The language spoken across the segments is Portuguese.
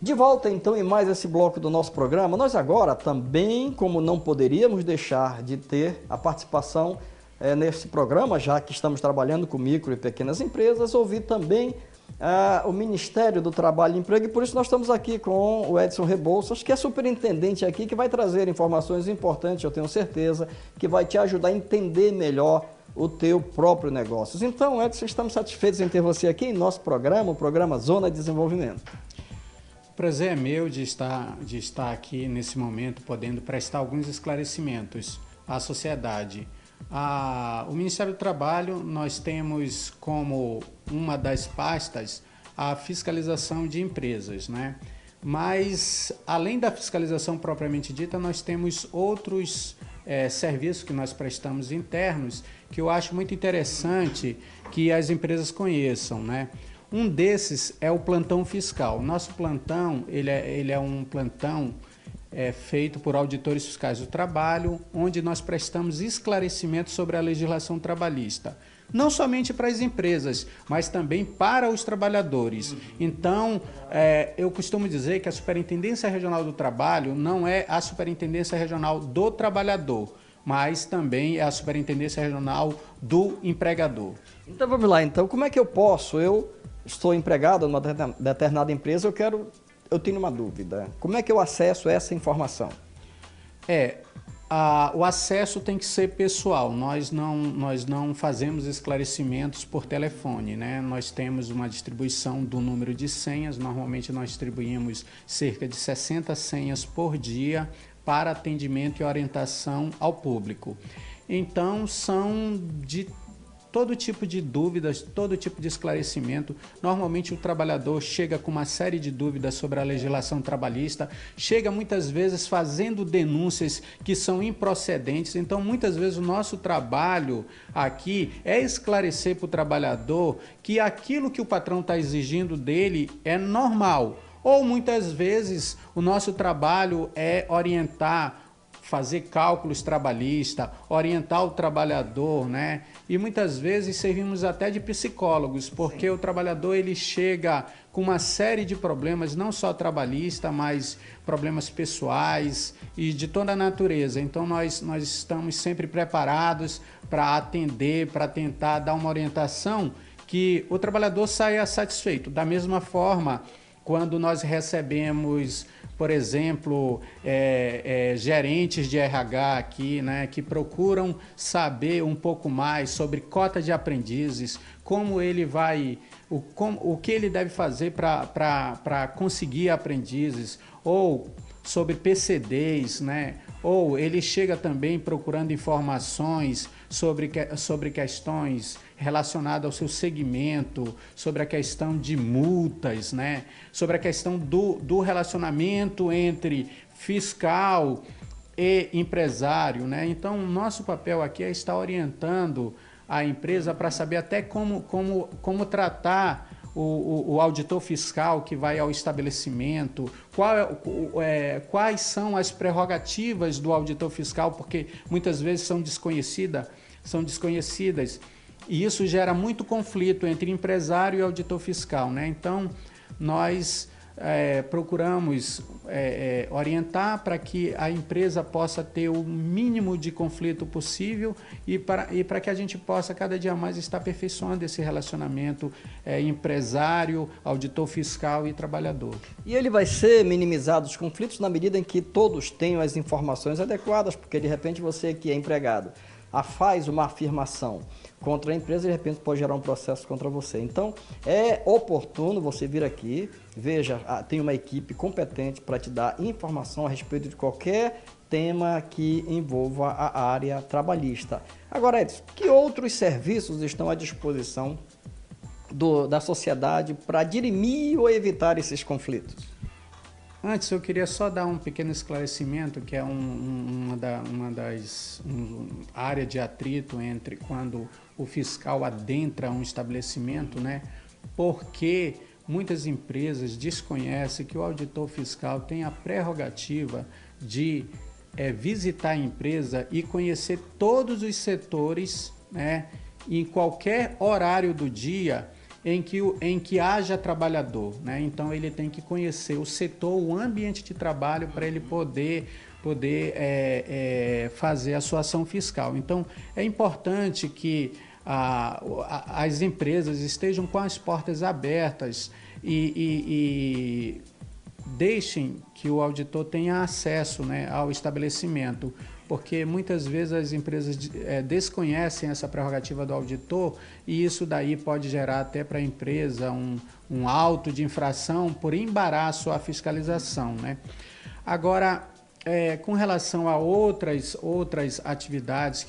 De volta então em mais esse bloco do nosso programa, nós agora também, como não poderíamos deixar de ter a participação nesse programa, já que estamos trabalhando com micro e pequenas empresas, ouvir também o Ministério do Trabalho e Emprego, e por isso nós estamos aqui com o Edson Rebouças, que é superintendente aqui, que vai trazer informações importantes, eu tenho certeza, que vai te ajudar a entender melhor o teu próprio negócio. Então, Edson, estamos satisfeitos em ter você aqui em nosso programa, o programa Zona de Desenvolvimento. O prazer é meu de estar aqui nesse momento, podendo prestar alguns esclarecimentos à sociedade. O Ministério do Trabalho, nós temos como uma das pastas a fiscalização de empresas, né? Mas, além da fiscalização propriamente dita, nós temos outros serviços que nós prestamos internos, que eu acho muito interessante que as empresas conheçam, né? Um desses é o plantão fiscal. Nosso plantão, ele é um plantão feito por auditores fiscais do trabalho, onde nós prestamos esclarecimentos sobre a legislação trabalhista. Não somente para as empresas, mas também para os trabalhadores. Então, eu costumo dizer que a Superintendência Regional do Trabalho não é a Superintendência Regional do Trabalhador, mas também é a Superintendência Regional do Empregador. Então vamos lá, então, como é que eu estou empregado numa determinada empresa, eu tenho uma dúvida. Como é que eu acesso essa informação? O acesso tem que ser pessoal. Nós não fazemos esclarecimentos por telefone, né? Nós temos uma distribuição do número de senhas. Normalmente nós distribuímos cerca de 60 senhas por dia para atendimento e orientação ao público. Então, são de todo tipo de dúvidas, todo tipo de esclarecimento. Normalmente o trabalhador chega com uma série de dúvidas sobre a legislação trabalhista, chega muitas vezes fazendo denúncias que são improcedentes. Então, muitas vezes o nosso trabalho aqui é esclarecer para o trabalhador que aquilo que o patrão está exigindo dele é normal. Ou muitas vezes o nosso trabalho é orientar, fazer cálculos trabalhistas, orientar o trabalhador, né? E muitas vezes servimos até de psicólogos, porque o trabalhador ele chega com uma série de problemas, não só trabalhista, mas problemas pessoais e de toda a natureza. Então nós estamos sempre preparados para atender, para tentar dar uma orientação que o trabalhador saia satisfeito. Da mesma forma, quando nós recebemos, por exemplo, gerentes de RH aqui, né, que procuram saber um pouco mais sobre cota de aprendizes, como ele vai, o que ele deve fazer para conseguir aprendizes, ou sobre PCDs, né? Ou ele chega também procurando informações sobre questões relacionadas ao seu segmento, sobre a questão de multas, né? Sobre a questão do relacionamento entre fiscal e empresário, né? Então, o nosso papel aqui é estar orientando a empresa para saber até como tratar o auditor fiscal que vai ao estabelecimento, quais são as prerrogativas do auditor fiscal, porque muitas vezes são desconhecidas, e isso gera muito conflito entre empresário e auditor fiscal, né? Então, nós procuramos orientar para que a empresa possa ter o mínimo de conflito possível e para que a gente possa cada dia mais estar aperfeiçoando esse relacionamento empresário, auditor fiscal e trabalhador. E ele vai ser minimizado os conflitos na medida em que todos tenham as informações adequadas, porque de repente você que é empregado faz uma afirmação contra a empresa, de repente pode gerar um processo contra você. Então, é oportuno você vir aqui, veja, tem uma equipe competente para te dar informação a respeito de qualquer tema que envolva a área trabalhista. Agora, Edson, que outros serviços estão à disposição da sociedade para dirimir ou evitar esses conflitos? Antes, eu queria só dar um pequeno esclarecimento, que é uma das áreas de atrito entre quando o fiscal adentra um estabelecimento, né? Porque muitas empresas desconhecem que o auditor fiscal tem a prerrogativa de visitar a empresa e conhecer todos os setores, né? Em qualquer horário do dia, em que haja trabalhador, né? Então ele tem que conhecer o setor, o ambiente de trabalho para ele poder fazer a sua ação fiscal. Então é importante que as empresas estejam com as portas abertas e deixem que o auditor tenha acesso, né, ao estabelecimento, porque muitas vezes as empresas desconhecem essa prerrogativa do auditor e isso daí pode gerar até para a empresa um auto de infração por embaraço à fiscalização, né? Agora, com relação a outras atividades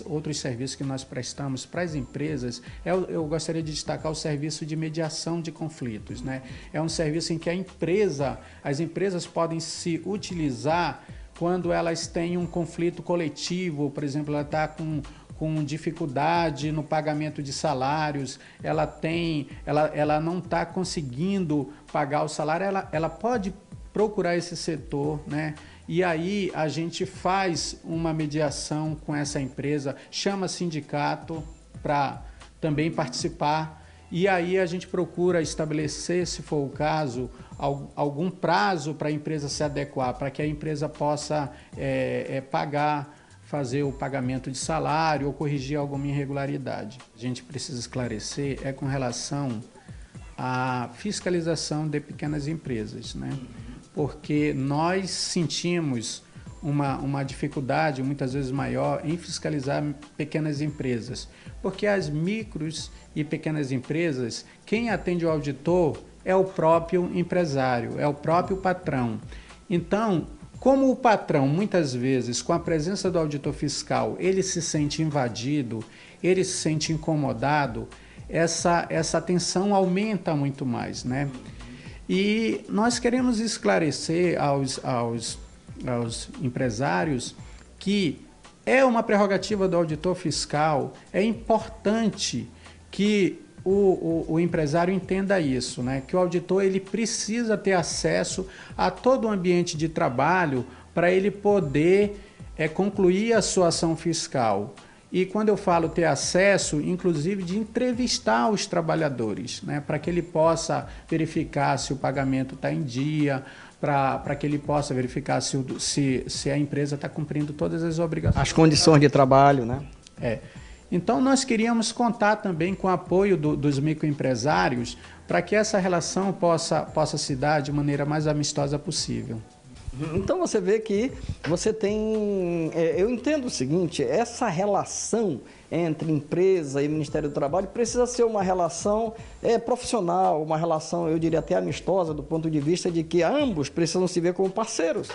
outros serviços que nós prestamos para as empresas, eu gostaria de destacar o serviço de mediação de conflitos, né? É um serviço em que as empresas podem se utilizar quando elas têm um conflito coletivo, por exemplo, ela está com dificuldade no pagamento de salários, ela não está conseguindo pagar o salário, ela pode procurar esse setor, né? E aí a gente faz uma mediação com essa empresa, chama sindicato para também participar, e aí a gente procura estabelecer, se for o caso, algum prazo para a empresa se adequar, para que a empresa possa fazer o pagamento de salário ou corrigir alguma irregularidade. A gente precisa esclarecer com relação à fiscalização de pequenas empresas, né? Porque nós sentimos uma dificuldade muitas vezes maior em fiscalizar pequenas empresas, porque as micros e pequenas empresas, quem atende o auditor é o próprio empresário, é o próprio patrão. Então, como o patrão, muitas vezes, com a presença do auditor fiscal, ele se sente invadido, ele se sente incomodado, essa tensão aumenta muito mais, né? E nós queremos esclarecer aos empresários que é uma prerrogativa do auditor fiscal, é importante que o empresário entenda isso, né? Que o auditor ele precisa ter acesso a todo o ambiente de trabalho para ele poder concluir a sua ação fiscal. E quando eu falo ter acesso, inclusive de entrevistar os trabalhadores, né, para que ele possa verificar se o pagamento está em dia, para que ele possa verificar se a empresa está cumprindo todas as obrigações. As condições de trabalho, né? Então, nós queríamos contar também com o apoio dos microempresários para que essa relação possa se dar de maneira mais amistosa possível. Então você vê que você tem, eu entendo o seguinte, essa relação entre empresa e Ministério do Trabalho precisa ser uma relação profissional, uma relação, eu diria até amistosa, do ponto de vista de que ambos precisam se ver como parceiros,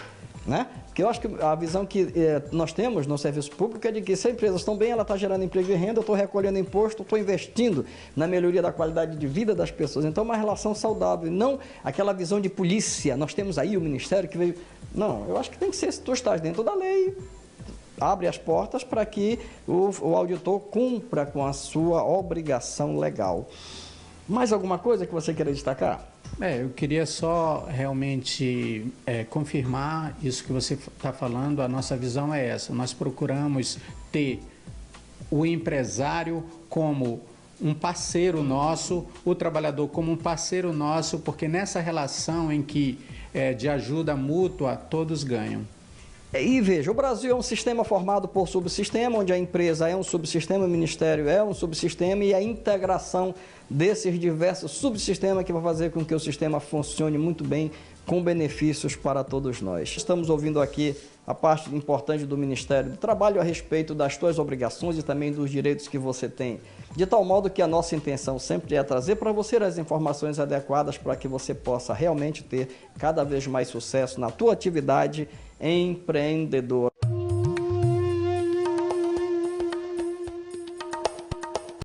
né? Porque eu acho que a visão que nós temos no serviço público é de que se as empresas estão bem, ela está gerando emprego e renda, eu estou recolhendo imposto, estou investindo na melhoria da qualidade de vida das pessoas. Então, uma relação saudável, e não aquela visão de polícia. Nós temos aí o Ministério que veio... Não, eu acho que tem que ser, se tu estás dentro da lei, abre as portas para que o auditor cumpra com a sua obrigação legal. Mais alguma coisa que você queira destacar? Eu queria só realmente confirmar isso que você está falando. A nossa visão é essa. Nós procuramos ter o empresário como um parceiro nosso, o trabalhador como um parceiro nosso, porque nessa relação em que de ajuda mútua, todos ganham. E veja, o Brasil é um sistema formado por subsistema, onde a empresa é um subsistema, o Ministério é um subsistema, e a integração desses diversos subsistemas que vai fazer com que o sistema funcione muito bem, com benefícios para todos nós. Estamos ouvindo aqui a parte importante do Ministério do Trabalho a respeito das suas obrigações e também dos direitos que você tem. De tal modo que a nossa intenção sempre é trazer para você as informações adequadas para que você possa realmente ter cada vez mais sucesso na tua atividade empreendedora.